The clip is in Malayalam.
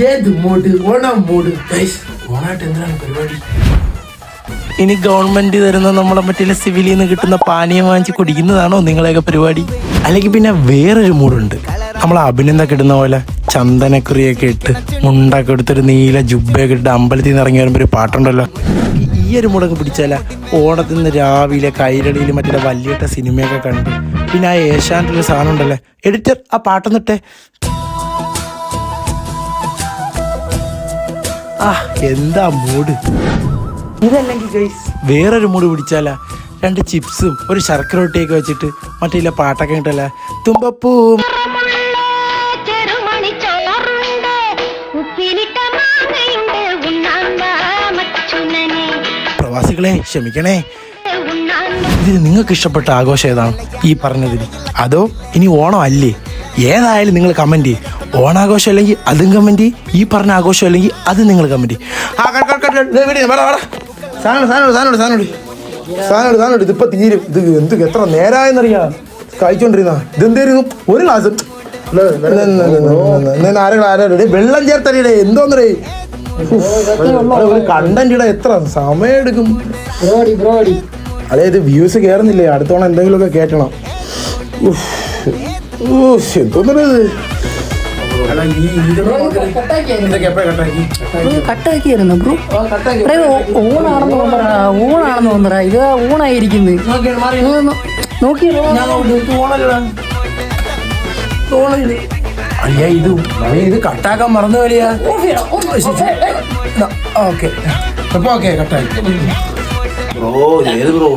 ഏത് മൂഡ്? ഓണം മൂഡ്. ഓണായിട്ട് എന്താണ് പരിപാടി? ഇനി ഗവൺമെന്റ് തരുന്ന നമ്മളെ മറ്റേ സിവിലിൽ നിന്ന് കിട്ടുന്ന പാനീയം വാങ്ങിച്ച് കുടിക്കുന്നതാണോ നിങ്ങളെയൊക്കെ പരിപാടി? അല്ലെങ്കിൽ പിന്നെ വേറൊരു മൂടുണ്ട്. നമ്മൾ അഭിനന്ദൊക്കെ ഇടുന്ന പോലെ ചന്ദനക്കുറിയൊക്കെ ഇട്ട് മുണ്ടൊക്കെ എടുത്തൊരു നീല ജുബയൊക്കെ ഇട്ട് അമ്പലത്തിൽ നിന്ന് ഇറങ്ങി വരുമ്പോൾ ഒരു പാട്ടുണ്ടല്ലോ. ഈ ഒരു മൂടൊക്കെ പിടിച്ചാല ഓണത്തിൽ നിന്ന് രാവിലെ കൈരളിയിൽ മറ്റേ വലിയ സിനിമയൊക്കെ കണ്ട് പിന്നെ ആ ഏഷ്യാനെറ്റിലെ സാധനം ഉണ്ടല്ലേ എഡിറ്റർ ആ പാട്ടൊന്നിട്ടെ. ആ എന്താ മൂഡ്. ഇതല്ലെങ്കിൽ ഗൈസ് വേറൊരു മൂഡ് പിടിച്ചാല രണ്ട് ചിപ്സും ഒരു ശർക്കര റൊട്ടിയൊക്കെ വെച്ചിട്ട് മറ്റേ പാട്ടൊക്കെ കിട്ടല്ല. തുമ്പപ്പൂ പ്രവാസികളെ ക്ഷമിക്കണേ, ഇതിന് നിങ്ങൾക്ക് ഇഷ്ടപ്പെട്ട ആഘോഷം ഏതാണ് ഈ പറഞ്ഞതിൽ? അതോ ഇനി ഓണം അല്ലേ? ഏതായാലും നിങ്ങൾ കമന്റ് ചെയ്യും. ഓണാഘോഷം അല്ലെങ്കിൽ അതും കമന്റ് ചെയ്യും, ഈ പറഞ്ഞ ആഘോഷം അല്ലെങ്കിൽ അത് നിങ്ങൾ കമന്റ് ചെയ്യും. സാധനം ഇതിപ്പോ തീരും. ഇത് എന്ത് എത്ര നേരമായെന്നറിയാം കഴിച്ചോണ്ടിരുന്ന. ഇതെന്തായിരുന്നു ഒരു ഗ്ലാസ് വെള്ളം ചേർത്തറിയടേ എന്തോന്നറേ ഒരു കണ്ടന്റിടെ എത്ര സമയം എടുക്കും. അതെ ഇത് വ്യൂസ് കയറുന്നില്ലേ? അടുത്തോണം എന്തെങ്കിലുമൊക്കെ കേട്ടണം. എന്തോന്നത് കട്ടാക്കിയായിരുന്നു ബ്രോ. ഊണാണെന്ന് തോന്നറ. ഇത് ഊണായിരിക്കുന്നത്. നോക്കിയോ അയ്യാ ഇത് കട്ടാക്കാൻ മറന്നു കളിയാ. ഓക്കെ അപ്പൊ ഓക്കെ കട്ടായി ബ്രോ. ഏത് ബ്രോ?